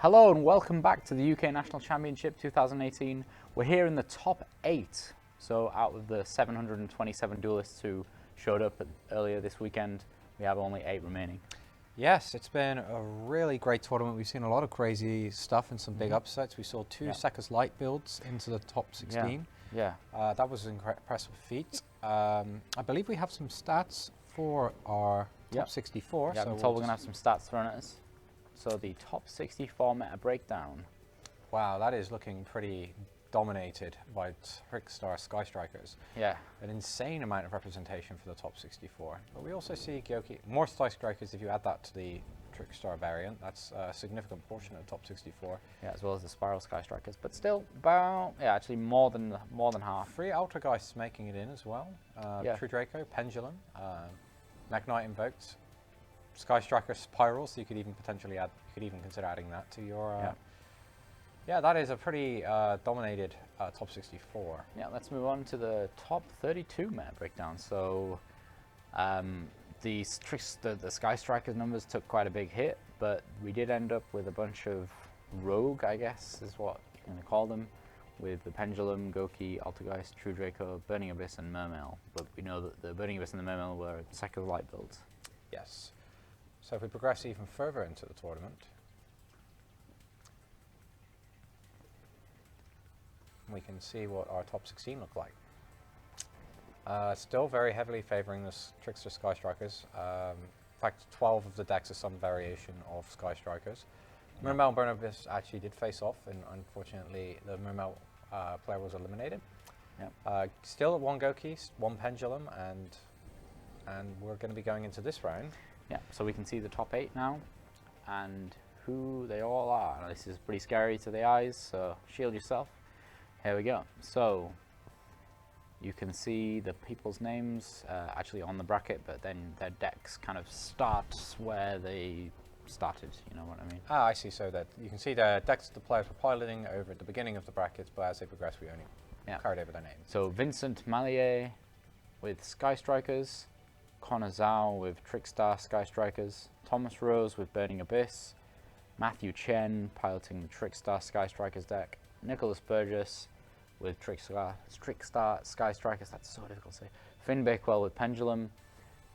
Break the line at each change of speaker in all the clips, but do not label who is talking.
Hello and welcome back to the UK National Championship 2018. We're here in the top 8. So out of the 727 duelists who showed up earlier this weekend, we have only 8 remaining.
Yes, it's been a really great tournament. We've seen a lot of crazy stuff and some big upsets. We saw 2 Seconds Light builds into the top 16.
Yeah.
That was an impressive feat. I believe we have some stats for our top 64.
Yeah,
so
I'm told we're going to have some stats thrown at us. So the top 64 meta breakdown.
Wow, that is looking pretty dominated by Trickstar Sky Strikers.
Yeah.
An insane amount of representation for the top 64. But we also see more Sky Strikers if you add that to the Trickstar variant. That's a significant portion of the top 64.
Yeah, as well as the Spiral Sky Strikers, but still about, actually more than half.
3 Altergeists making it in as well. True Draco, Pendulum, Mech Knight Invoked, Sky Striker Spiral, so you could even potentially add, you could even consider adding that to your... Yeah, that is a pretty dominated top 64.
Yeah, let's move on to the top 32 meta breakdown. So the Sky Strikers numbers took quite a big hit, but we did end up with a bunch of rogue, I guess is what you're going to call them, with the Pendulum, Goki, Altergeist, True Draco, Burning Abyss, and Mermail. But we know that the Burning Abyss and the Mermail were Seconds Light builds.
Yes. So if we progress even further into the tournament, we can see what our top 16 look like. Still very heavily favouring the Trickster Sky Strikers. In fact, 12 of the decks are some variation of Sky Strikers. Mermail and Burning Abyss actually did face off, and unfortunately the Mermail player was eliminated. Still at 1 Goki, 1 Pendulum, and we're going to be going into this round.
Yeah, so we can see the top 8 now, and who they all are. Now, this is pretty scary to the eyes, so shield yourself. Here we go. So you can see the people's names actually on the bracket, but then their decks kind of start where they started, you know what I mean?
Ah, I see. So that you can see the decks the players were piloting over at the beginning of the brackets, but as they progress, we only carried over their names.
So Vincent Mallier with Sky Strikers, Connor Zhao with Trickstar Sky Strikers, Thomas Rose with Burning Abyss, Matthew Chen piloting the Trickstar Sky Strikers deck, Nicholas Burgess with Trickstar Sky Strikers, that's so difficult to say, Finn Bakewell with Pendulum,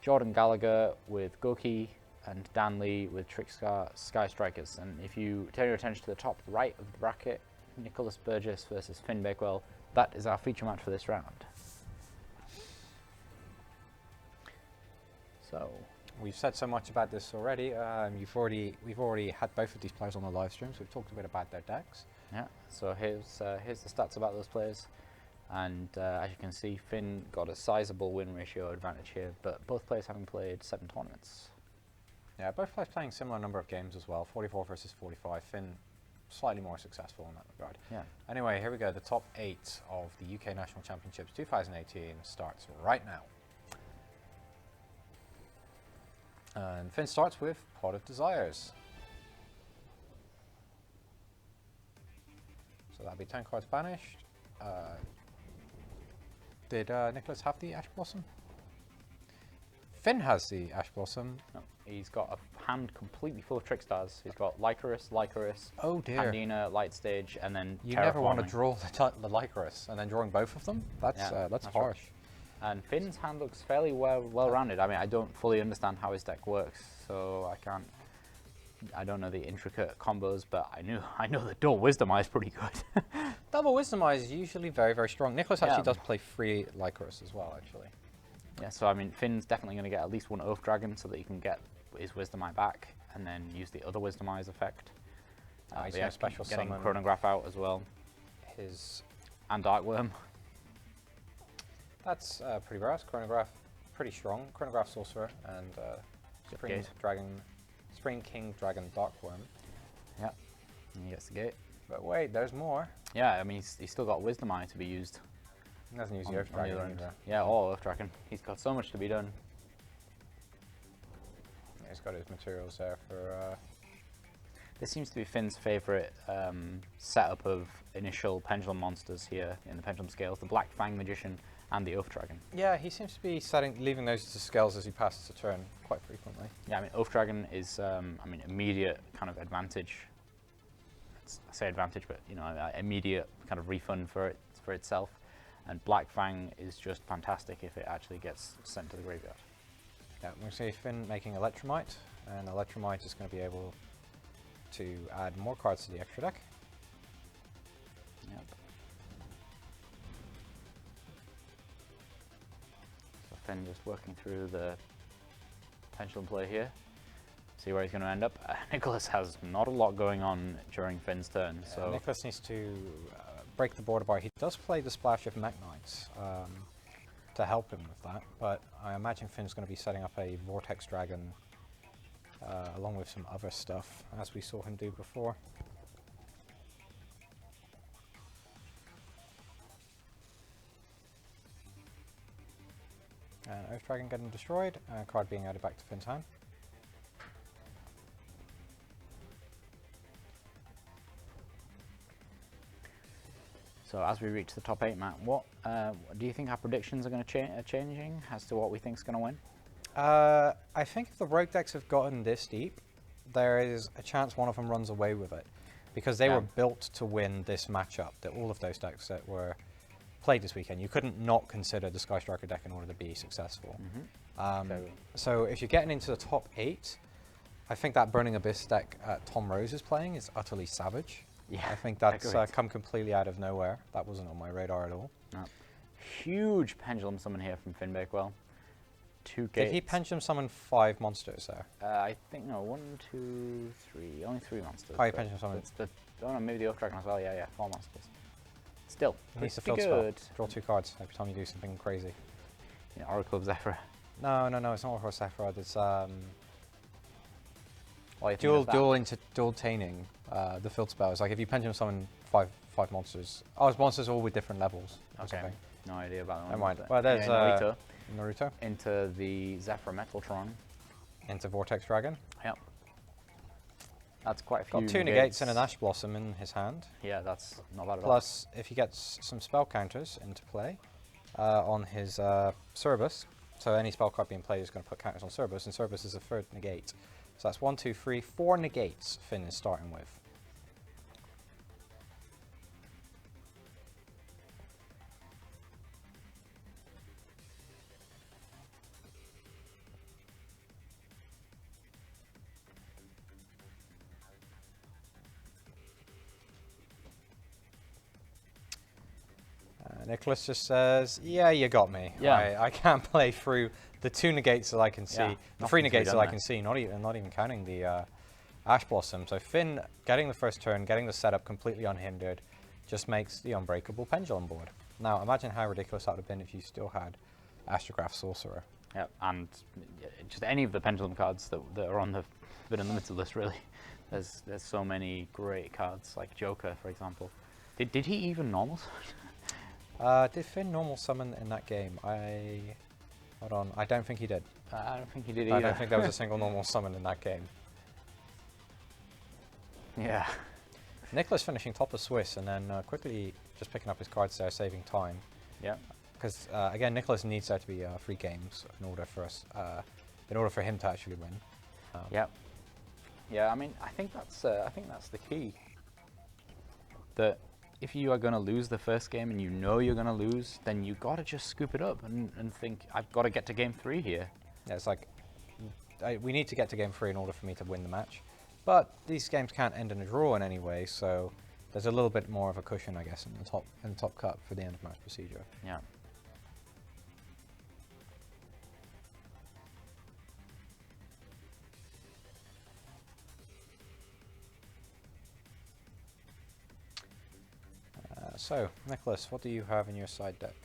Jordan Gallagher with Goki, and Dan Lee with Trickstar Sky Strikers. And if you turn your attention to the top right of the bracket, Nicholas Burgess versus Finn Bakewell, that is our feature match for this round. So
we've said so much about this already. We've already had both of these players on the live stream, so we've talked a bit about their decks.
Yeah. So here's the stats about those players, and as you can see, Finn got a sizable win ratio advantage here, but both players having played 7 tournaments.
Yeah, both players playing similar number of games as well. 44 versus 45. Finn slightly more successful in that regard.
Yeah.
Anyway, here we go. The top 8 of the UK National Championships 2018 starts right now. And Finn starts with Pot of Desires. So that'll be 10 cards banished. Did Nicholas have the Ash Blossom? Finn has the Ash Blossom.
No, he's got a hand completely full of Trickstars. He's got Lycoris,
oh dear.
Pandina, Light Stage, and then
you never want to draw the Lycoris and then drawing both of them? That's harsh.
Right. And Finn's hand looks fairly well-rounded. I mean, I don't fully understand how his deck works, so I don't know the intricate combos, but I know the Dual Wisdom Eye is pretty good.
Double Wisdom Eye is usually very, very strong. Nicholas actually does play 3 Lycoris as well, actually.
Yeah, so I mean, Finn's definitely going to get at least 1 Oath Dragon so that he can get his Wisdom Eye back, and then use the other Wisdom Eye's effect.
He's got a special
getting
summon.
Chronograph out as well. And Dark Worm.
That's pretty brass. Chronograph, pretty strong. Chronograph Sorcerer and Spring King Dragon Darkworm.
Yeah, and he gets the gate.
But wait, there's more.
Yeah, I mean, he's still got Wisdom Eye to be used.
He doesn't use the Earth Dragon either.
Yeah, or Earth Dragon. He's got so much to be done.
Yeah, he's got his materials there for...
This seems to be Finn's favourite setup of initial Pendulum monsters here in the Pendulum Scales. The Black Fang Magician and the Oath Dragon.
Yeah, he seems to be leaving those to scales as he passes a turn quite frequently.
Yeah, I mean, Oath Dragon is, immediate kind of advantage I say advantage, but you know, immediate kind of refund for itself. And Black Fang is just fantastic if it actually gets sent to the graveyard.
Yeah, we're going to see Finn making Electromite, and Electromite is going to be able to add more cards to the extra deck.
Yep. So Finn just working through the Pendulum play here. See where he's going to end up. Nicholas has not a lot going on during Finn's turn, so
Nicholas needs to break the border bar. He does play the splash of Mech Knights to help him with that, but I imagine Finn's going to be setting up a Vortex Dragon along with some other stuff, as we saw him do before. And Earth Dragon getting destroyed, and a card being added back to Finn's hand.
So as we reach the top 8, Matt, what do you think our predictions are going to changing as to what we think is going to win?
I think if the rogue decks have gotten this deep, there is a chance one of them runs away with it, because they were built to win this matchup. All of those decks that were played this weekend, you couldn't not consider the Sky Striker deck in order to be successful. So if you're getting into the top 8, I think that Burning Abyss deck Tom Rose is playing is utterly savage.
Yeah,
I think that's come completely out of nowhere. That wasn't on my radar at all.
No. Huge Pendulum summon here from Finn Bakewell. 2 gates.
Did he Pendulum summon 5 monsters there?
I think, no, 1, 2, 3, only 3 monsters.
Oh, he Pendulum summoned.
Oh no, maybe the Oak Dragon as well, yeah, 4 monsters. Still,
He needs to
pretty
fill
good.
spell. Draw 2 cards every time you do something crazy.
Yeah, Oracle of Zephyr.
No, it's not Oracle of Sephiroth. It's
Dual
dual-taining the field spells. Like if you Pendulum summon 5 monsters. Oh, it's monsters all with different levels.
Okay, no idea about that one.
Never mind. Well, there's Naruto.
Into the Zephyr Metaltron.
Into Vortex Dragon.
Yep. That's quite a few.
Got 2 negates and an Ash Blossom in his hand.
Yeah, that's not bad at all.
Plus, if he gets some spell counters into play on his Cerberus, so any spell card being played is going to put counters on Cerberus, and Cerberus is a 3rd negate. So that's 1, 2, 3, 4 negates Finn is starting with. Nicholas just says, yeah, you got me.
Yeah.
I can't play through the 2 negates that I can see,
Yeah,
the 3 negates that I can see, not even counting the Ash Blossom. So Finn getting the first turn, getting the setup completely unhindered, just makes the unbreakable Pendulum board. Now imagine how ridiculous that would have been if you still had Astrograph Sorcerer.
Yeah, and just any of the Pendulum cards that are on the Forbidden Unlimited list, really. There's so many great cards, like Joker, for example. Did he even normal summon?
Did Finn normal summon in that game? Hold on, I don't think he did.
I don't think he did either.
I don't think there was a single normal summon in that game.
Yeah.
Nicholas finishing top of Swiss and then quickly just picking up his cards there, saving time.
Yeah.
Because again, Nicholas needs there to be 3 games in order for him to actually win.
Yeah. Yeah. I mean, I think that's the key. That if you are going to lose the first game and you know you're going to lose, then you got to just scoop it up and think, I've got to get to game 3 here.
Yeah, it's like we need to get to game 3 in order for me to win the match. But these games can't end in a draw in any way, so there's a little bit more of a cushion, I guess, in the top cut for the end of match procedure.
Yeah.
So, Nicholas, what do you have in your side deck?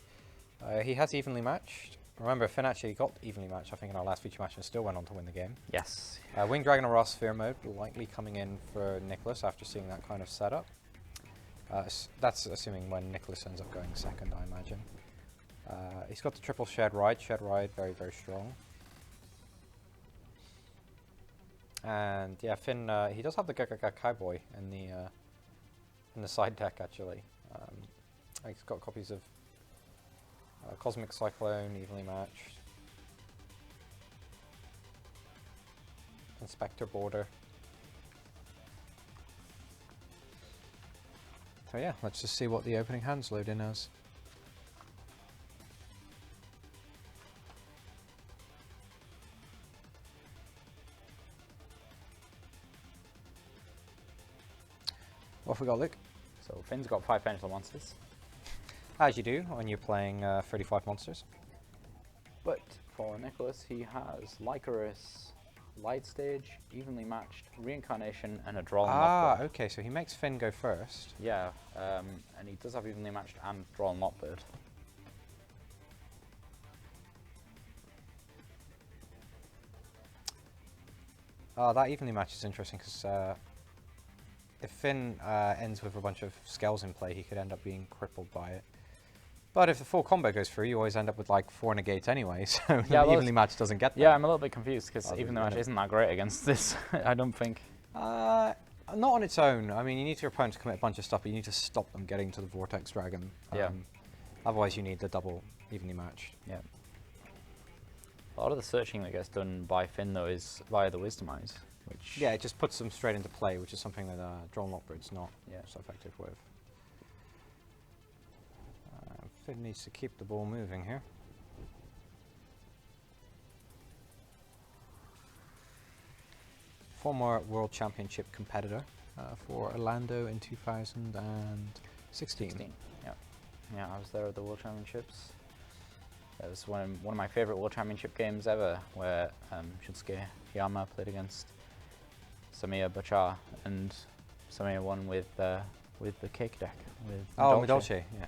He has evenly matched. Remember, Finn actually got evenly matched, I think, in our last feature match and still went on to win the game.
Yes.
Winged Dragon or Raw Sphere mode likely coming in for Nicholas after seeing that kind of setup. That's assuming when Nicholas ends up going second, I imagine. He's got the triple Shared Ride. Shared Ride, very, very strong. And yeah, Finn, he does have the Gagaga Cowboy in the side deck, actually. He's got copies of Cosmic Cyclone, evenly matched. Inspector Border. So yeah, let's just see what the opening hands load in as. What have we got, Luke?
So Finn's got 5 Pendulum monsters.
As you do when you're playing 35 monsters.
But for Nicholas, he has Lycoris, Light Stage, Evenly Matched, Reincarnation, and a Draw and Lockbird.
Okay, so he makes Finn go first.
Yeah, and he does have Evenly Matched and Draw and Lockbird.
That evenly match is interesting because if Finn ends with a bunch of skells in play, he could end up being crippled by it. But if the full combo goes through, you always end up with like 4 negates anyway, so
yeah,
the evenly match doesn't get that.
Yeah, I'm a little bit confused because evenly match isn't that great against this, I don't think.
Not on its own. I mean, you need your opponent to commit a bunch of stuff, but you need to stop them getting to the Vortex Dragon.
Yeah.
Otherwise, you need the double evenly match.
Yeah. A lot of the searching that gets done by Finn, though, is via the Wisdom Eyes, which...
Yeah, it just puts them straight into play, which is something that Drawn Lockbird's not so effective with. Finn needs to keep the ball moving here. Former World Championship competitor for Orlando in 2016.
Yeah. Yeah, I was there at the World Championships. It was one of my favorite World Championship games ever, where Shunsuke Hiyama played against Samiya Bachar, and Samiya won with the cake deck. With
Medolce, yeah.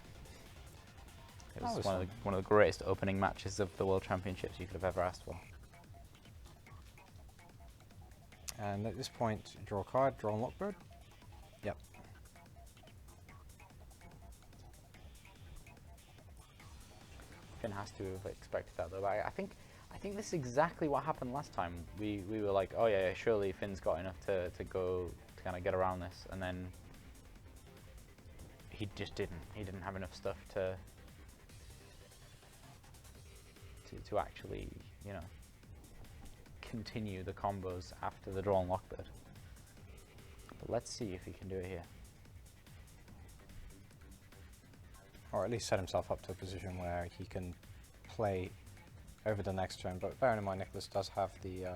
It was one of the greatest opening matches of the World Championships you could have ever asked for.
And at this point, draw a card, draw on Lockbird. Yep.
Finn has to have expected that though. But I think this is exactly what happened last time. We were like, oh yeah, surely Finn's got enough to kind of get around this, and then he just didn't. He didn't have enough stuff to actually, you know, continue the combos after the draw and Lockbird. But let's see if he can do it here.
Or at least set himself up to a position where he can play over the next turn. But bearing in mind, Nicholas does have the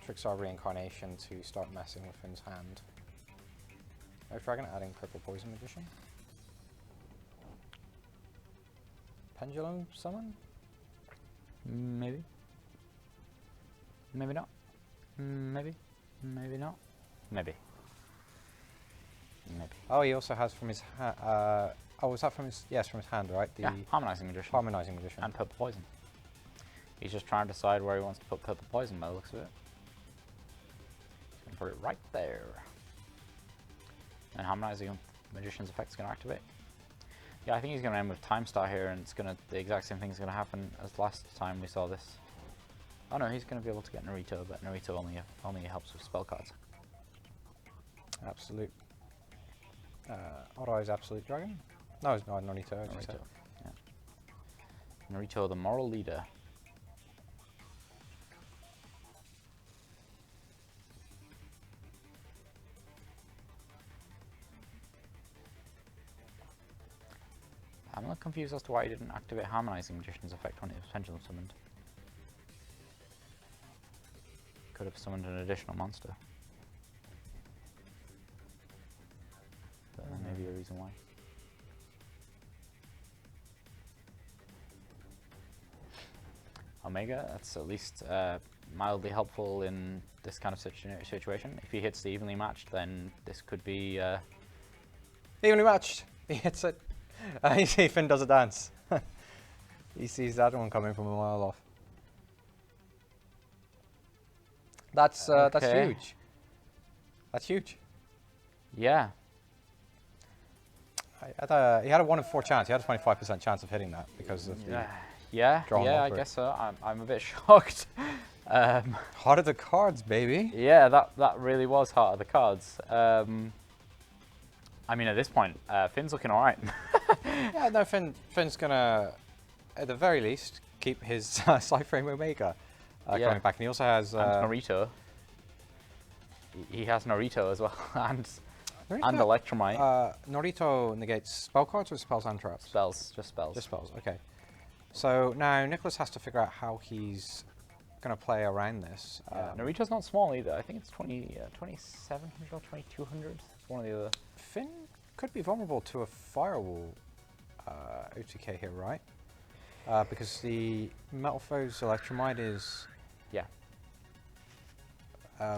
Trickstar Reincarnation to start messing with Finn's hand. Life Dragon adding Purple Poison Magician. Pendulum Summon?
Maybe. Maybe not. Maybe. Maybe not. Maybe. Maybe.
Oh, he also has from his hand. Oh, was that from his? Yes, from his hand, right? The
Harmonizing Magician.
Harmonizing Magician.
And Purple Poison. He's just trying to decide where he wants to put Purple Poison by the looks of it. He's going to put it right there. And Harmonizing Magician's effect is going to activate. Yeah, I think he's going to end with Time Star here, and it's going to the exact same thing is going to happen as last time we saw this. Oh no, he's going to be able to get Naruto, but Naruto only helps with spell cards.
Absolute. Otto is Absolute Dragon? No, it's not Naruto.
Naruto. Yeah. Naruto, the moral leader. I'm a little confused as to why he didn't activate Harmonizing Magician's effect when it was Pendulum summoned. Could have summoned an additional monster. But there may be a reason why. Omega, that's at least mildly helpful in this kind of situation. If he hits the evenly matched, then this could be...
Evenly matched! He hits it. You see Finn does a dance. He sees that one coming from a mile off. That's huge. That's huge.
Yeah.
He had a 1 in 4 chance. He had a 25% chance of hitting that because of the
yeah, I guess so. I'm a bit shocked.
Heart of the cards, baby.
Yeah, that really was heart of the cards. I mean, at this point, Finn's looking all right.
Yeah, no, Finn's gonna, at the very least, keep his Cyframe Omega coming back, and he also has
and Naruto. He has Naruto as well, and And Electromite.
Norito negates spell cards or spells and traps?
Spells, just spells.
Just spells, okay. So now Nicholas has to figure out how he's going to play around this.
Norito's not small either. I think it's 2700 or 2200. It's one or the other.
Finn could be vulnerable to a firewall OTK here, right? Because the Metal Foe's Electromite is...
Yeah.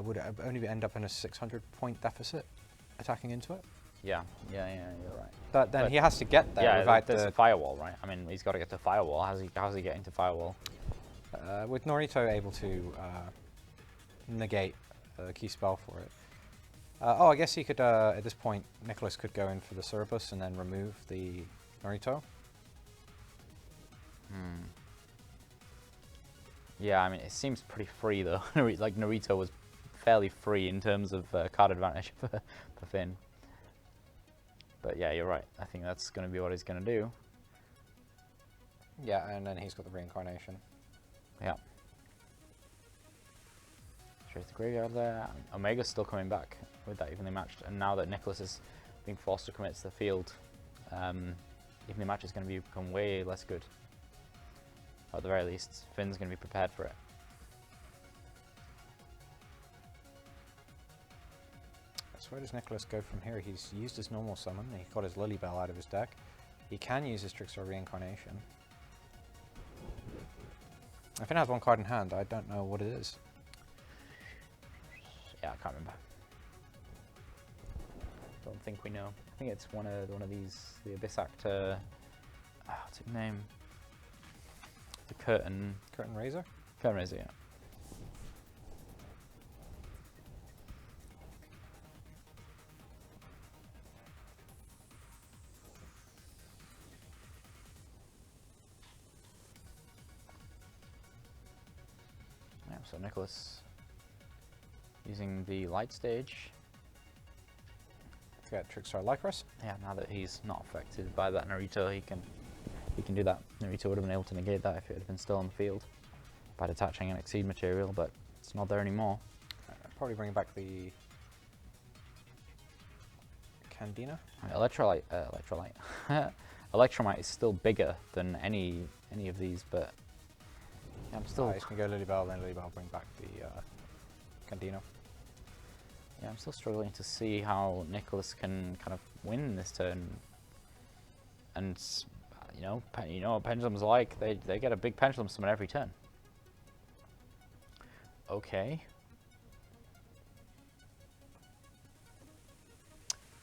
Would it only end up in a 600 point deficit attacking into it?
Yeah, you're right.
But then he has to get there without
there's a firewall, right? I mean, he's got to get to firewall. How's he getting to firewall?
With Norito able to negate a key spell for it. I guess he could, at this point, Nicholas could go in for the Cerberus and then remove the Norito.
Yeah, I mean, it seems pretty free, though. Like, Norito was fairly free in terms of card advantage for Finn. But yeah, you're right. I think that's going to be what he's going to do.
Yeah, and then he's got the reincarnation.
Yeah. Straight to the graveyard there. Omega's still coming back with that evenly matched. And now that Nicholas is being forced to commit to the field, evenly match is going to become way less good. At the very least, Finn's going to be prepared for it.
So where does Nicholas go from here? He's used his normal summon. He got his Lilybell out of his deck. He can use his Trickstar reincarnation. If Finn has one card in hand, I don't know what it is.
Yeah, I can't remember. Don't think we know. I think it's one of these, the Abyss Actor. What's its name? The Curtain
Razor?
Curtain Razor, yeah. Yeah, so Nicholas using the light stage.
Get Trickstar Lycris.
Yeah, now that he's not affected by that Naruto, he can do that. Naruto would have been able to negate that if it had been still on the field by detaching an Exceed material, but it's not there anymore.
Probably bring back the Candina.
Electromite is still bigger than any of these, but yeah, I'm still.
He's gonna go Lilybell, then Lilybell bring back the Candino.
Yeah, I'm still struggling to see how Nicholas can kind of win this turn. And you know what Pendulum's like. They get a big Pendulum summon every turn. Okay.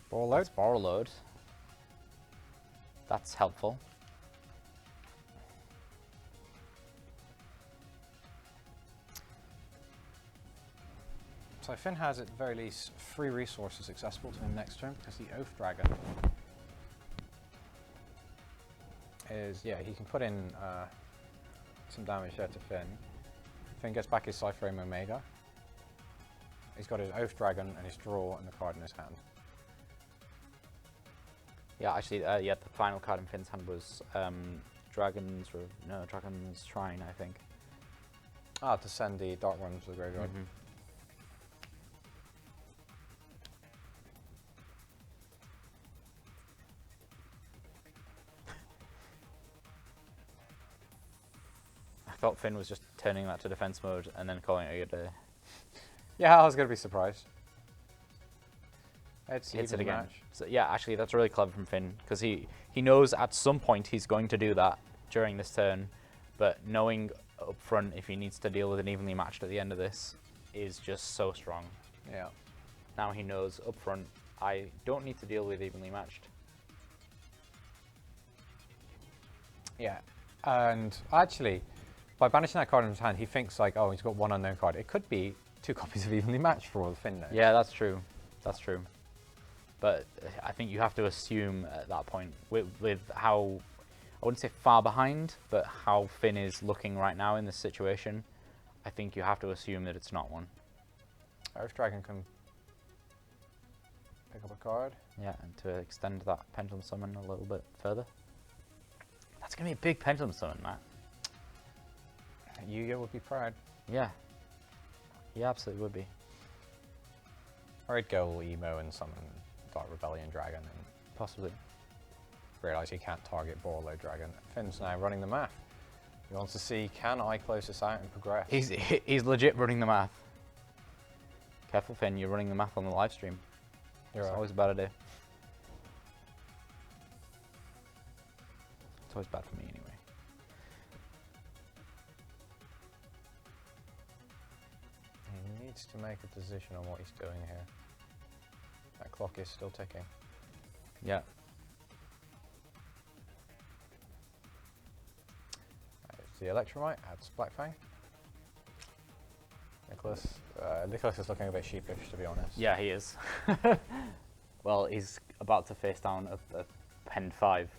Borrow load.
Borrow load. That's helpful.
So Finn has at the very least 3 resources accessible to him next turn because the Oath Dragon is, yeah, he can put in some damage there to Finn. Finn gets back his Cypherame Omega. He's got his Oath Dragon and his draw and the card in his hand.
Yeah, actually, yeah, the final card in Finn's hand was Dragon's Shrine, I think.
Ah, to send the Dark Worm to the graveyard.
Mm-hmm. I thought Finn was just turning that to defense mode and then calling it a good day.
Yeah, I was going to be surprised.
Hits it again. So, yeah, actually, that's really clever from Finn because he knows at some point he's going to do that during this turn, but knowing up front if he needs to deal with an evenly matched at the end of this is just so strong.
Yeah.
Now he knows up front, I don't need to deal with evenly matched.
Yeah, and actually, by banishing that card in his hand, he thinks like, oh, he's got one unknown card. It could be 2 copies of evenly matched for all the Finn knows.
Yeah, that's true. That's true. But I think you have to assume at that point, with how, I wouldn't say far behind, but how Finn is looking right now in this situation, I think you have to assume that it's not one.
Earth Dragon can pick up a card.
Yeah, and to extend that Pendulum Summon a little bit further. That's going to be a big Pendulum Summon, Matt.
Yu-Gi-Oh would be proud.
Yeah. He absolutely would be.
Or he'd go all emo and summon start Rebellion Dragon and
Possibly.
realise he can't target Borlow Dragon. Finn's now running the math. He wants to see, can I close this out and progress?
He's legit running the math. Careful, Finn, you're running the math on the live stream.
You're
It's
right.
always a bad idea. It's always bad for me anyway.
He needs to make a decision on what he's doing here. That clock is still ticking.
Yeah.
It's the Electromite, adds Black Fang. Nicholas is looking a bit sheepish, to be honest.
Yeah, he is. Well, he's about to face down a Pen 5.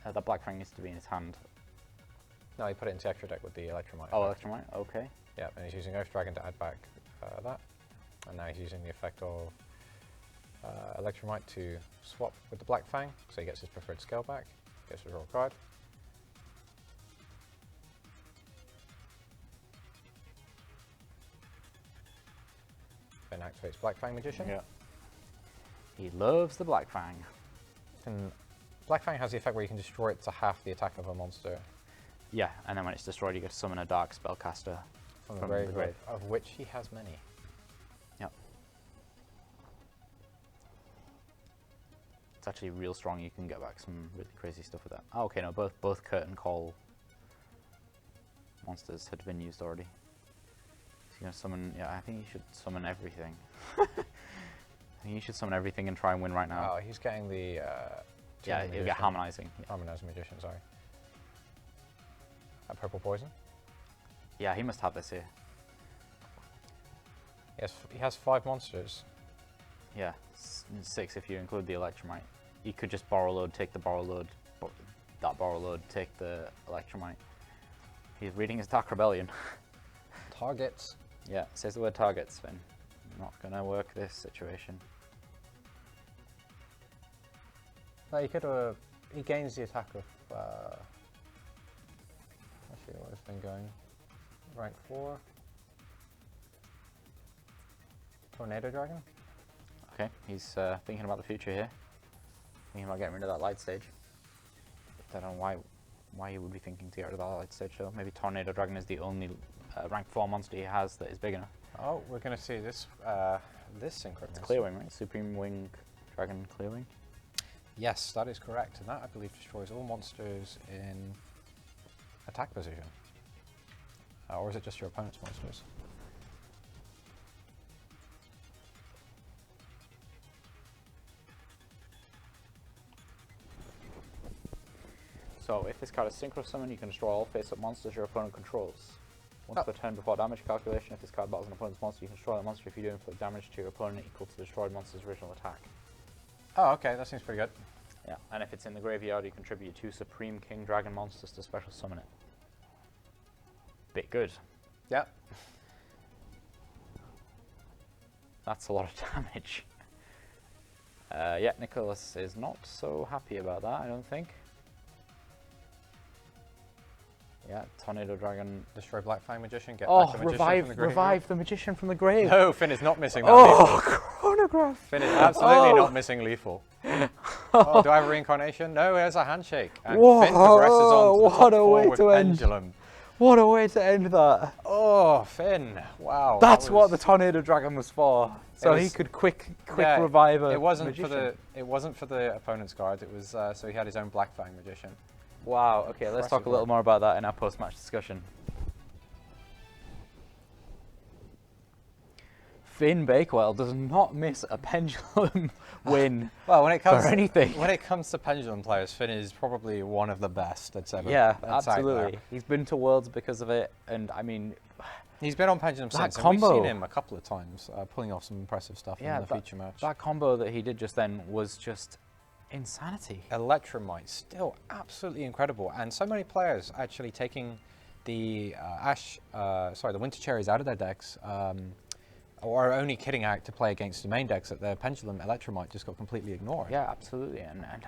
That Black Fang needs to be in his hand.
No, he put it into extra deck with the Electromite.
Oh,
effect.
Electromite? Okay.
Yeah, and he's using Earth Dragon to add back that. And now he's using the effect of Electromite to swap with the Black Fang, so he gets his preferred scale back, gets to draw a card. Then activates Black Fang Magician.
Yeah. He loves the Black Fang.
And Black Fang has the effect where you can destroy it to half the attack of a monster
Yeah, and then when it's destroyed, you get to summon a Dark Spellcaster
from the grave, of which he has many.
Yep. It's actually real strong. You can get back some really crazy stuff with that. Oh, okay, no, both Curtain Call monsters had been used already. He's gonna summon. Yeah, I think he should summon everything. I think he should summon everything and try and win right now.
Oh, he's getting the.
Yeah, he'll get Harmonizing. Yeah.
Harmonizing Magician, sorry. Purple Poison.
Yeah, he must have this here.
Yes, he has 5 monsters.
Yeah, 6 if you include the Electromite. You could just borrow load, take the borrow load, that borrow load, take the Electromite. He's reading his Dark Rebellion.
Targets.
Yeah, says the word targets, Finn. Not gonna work this situation.
No, he could. He gains the attack of. Actually, what has been going? Rank 4. Tornado Dragon.
Okay, he's thinking about the future here. Thinking about getting rid of that light stage. Don't know why he would be thinking to get rid of that light stage though. Maybe Tornado Dragon is the only rank 4 monster he has that is big enough.
Oh, we're going to see this. This synchronous.
It's Clearwing, right? Supreme Wing Dragon Clearwing.
Yes, that is correct, and that I believe destroys all monsters in attack position. Or is it just your opponent's monsters?
So if this card is Synchro Summon, you can destroy all face-up monsters your opponent controls. Once
Oh.
per turn before damage calculation, if this card battles an opponent's monster, you can destroy that monster if you do inflict damage to your opponent equal to the destroyed monster's original attack.
Oh, okay, that seems pretty good.
Yeah, and if it's in the graveyard, you contribute 2 Supreme King Dragon monsters to special summon it. Bit good.
Yeah.
That's a lot of damage. Yeah, Nicholas is not so happy about that, I don't think. Yeah, Tornado Dragon.
Destroy Black Fang Magician, get
Oh,
back the Magician from the grave.
revive the Magician from the grave.
No, Finn is not missing that
Oh,
lethal.
chronograph.
Finn is absolutely
Oh.
not missing lethal. Oh, do I have a reincarnation? No, there's a handshake. And
Whoa,
Finn progresses on to the
what
top
a
4
way
with
to end.
Pendulum.
What a way to end that.
Oh, Finn. Wow.
That's
that
what the
was-
Tornado Dragon was for. So he
was-
could quick
Yeah,
revive a
It wasn't
magician.
for the opponent's card. It was so he had his own Black Fang Magician.
Wow, okay, let's talk a little more about that in our post-match discussion. Finn Bakewell does not miss a Pendulum win
Well, when it comes
for anything.
when it comes to Pendulum players, Finn is probably one of the best that's ever.
Yeah,
that's out
absolutely.
there.
He's been to Worlds because of it, and I mean,
He's been on Pendulum
That
since, and we've
combo.
seen him a couple of times pulling off some impressive stuff
yeah,
in the feature match.
that combo that he did just then was just insanity.
Electromite, still absolutely incredible, and so many players actually taking the the Winter Cherries out of their decks, or are only kitting out to play against the main decks that their Pendulum Electromite just got completely ignored.
Yeah, absolutely, and I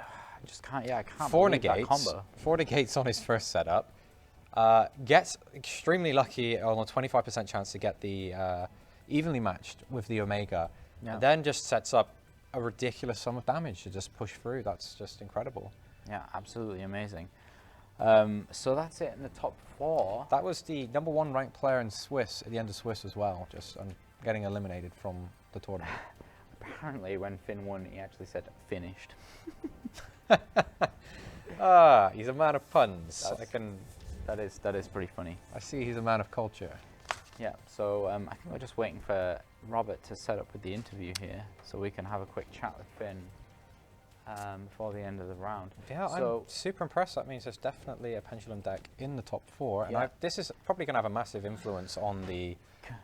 just can't. Yeah, I can't
4
believe that
negates,
combo.
4 negates on his first setup. Gets extremely lucky on a 25% chance to get the evenly matched with the Omega.
Yeah.
And then just sets up a ridiculous sum of damage to just push through. That's just incredible.
Yeah, absolutely amazing. So that's it in the top 4.
That was the #1 ranked player in Swiss at the end of Swiss as well, just getting eliminated from the tournament.
Apparently, when Finn won, he actually said finished.
He's a man of puns.
That is pretty funny.
I see he's a man of culture.
Yeah, so I think we're just waiting for Robert to set up with the interview here so we can have a quick chat with Finn before the end of the round.
Yeah,
so
I'm super impressed. That means there's definitely a Pendulum deck in the top 4. And
Yeah.
this is probably going to have a massive influence on the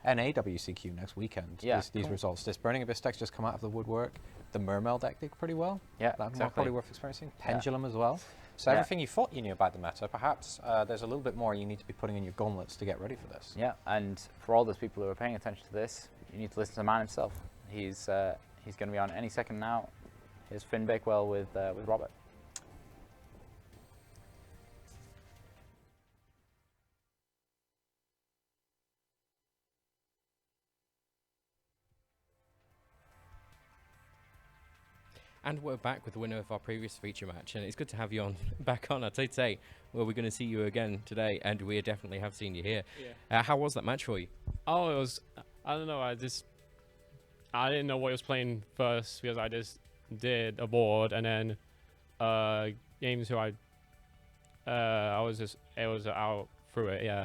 NA WCQ next weekend,
Yeah,
these
cool.
results. This Burning Abyss deck's just come out of the woodwork. The Mermail deck did pretty well.
Yeah,
That's
exactly.
probably worth experiencing. Pendulum as well. So
Yeah.
everything you thought you knew about the meta, perhaps there's a little bit more you need to be putting in your gauntlets to get ready for this.
Yeah, and for all those people who are paying attention to this, you need to listen to the man himself. He's going to be on any second now. Here's Finn Bakewell with Robert.
And we're back with the winner of our previous feature match, and it's good to have you on back on. I'd say, well, we're going to see you again today, and we definitely have seen you here.
Yeah.
How was that match for you?
Oh, it was. I don't know. I didn't know what he was playing first because I just did a board and then games who I was out through it. Yeah.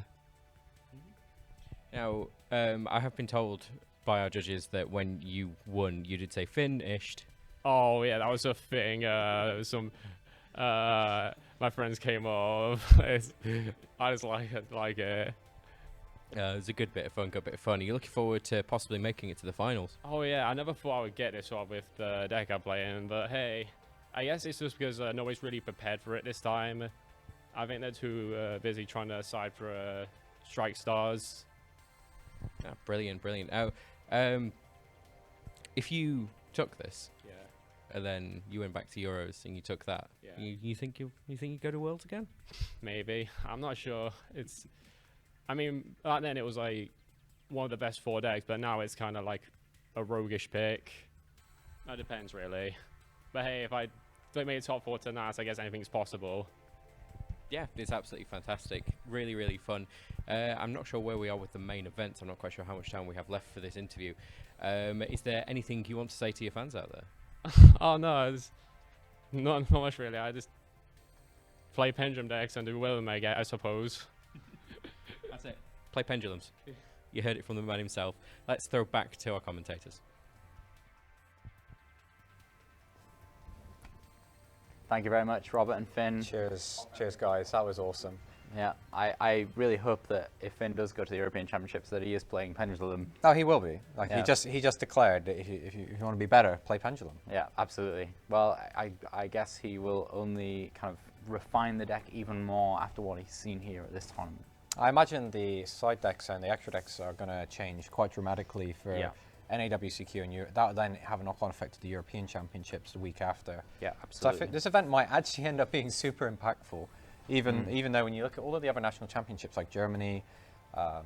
Now, I have been told by our judges that when you won, you did say finished.
Oh yeah, that was a thing. Some my friends came off. I just like it.
It was a good bit of fun, good bit of fun. Are you looking forward to possibly making it to the finals?
Oh yeah, I never thought I would get this far with the deck I'm playing, but hey, I guess it's just because nobody's really prepared for it this time. I think they're too busy trying to decide for Trickstar.
Ah, brilliant, brilliant. Now, if you took this,
Yeah.
and then you went back to Euros and you took that,
Yeah.
you think you go to Worlds again?
Maybe. I'm not sure. I mean, back then it was like one of the best 4 decks, but now it's kind of like a roguish pick. That depends, really. But hey, if I made top 4 tonight, I guess anything's possible.
Yeah, it's absolutely fantastic. Really, really fun. I'm not sure where we are with the main event. I'm not quite sure how much time we have left for this interview. Is there anything you want to say to your fans out there?
Oh no, it's not much really. I just play Pendulum decks and do well in I suppose.
That's it. Play Pendulums. You heard it from the man himself. Let's throw back to our commentators.
Thank you very much, Robert and Finn.
Cheers, guys. That was awesome.
Yeah, I really hope that if Finn does go to the European Championships, that he is playing Pendulum.
Oh, he will be. Like
Yeah.
he just declared that if you want to be better, play Pendulum.
Yeah, absolutely. Well, I guess he will only kind of refine the deck even more after what he's seen here at this tournament.
I imagine the side decks and the extra decks are going to change quite dramatically for NAWCQ, and that will then have a knock-on effect to the European Championships the week after.
Yeah,
So I
absolutely.
think this event might actually end up being super impactful, even though when you look at all of the other national championships like Germany, the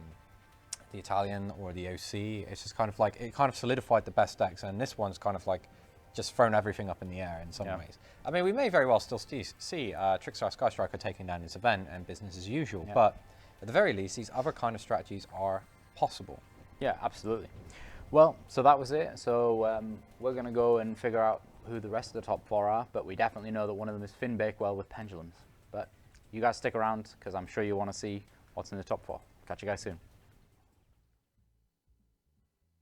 Italian or the OC, it's just kind of like it kind of solidified the best decks, and this one's kind of like just thrown everything up in the air in some ways. I mean, we may very well still see Trickstar Sky Striker taking down this event and business as usual, but at the very least, these other kind of strategies are possible.
Yeah, absolutely. Well, so that was it. So we're going to go and figure out who the rest of the top 4 are, but we definitely know that one of them is Finn Bakewell with Pendulums. But you guys stick around, because I'm sure you want to see what's in the top 4. Catch you guys soon.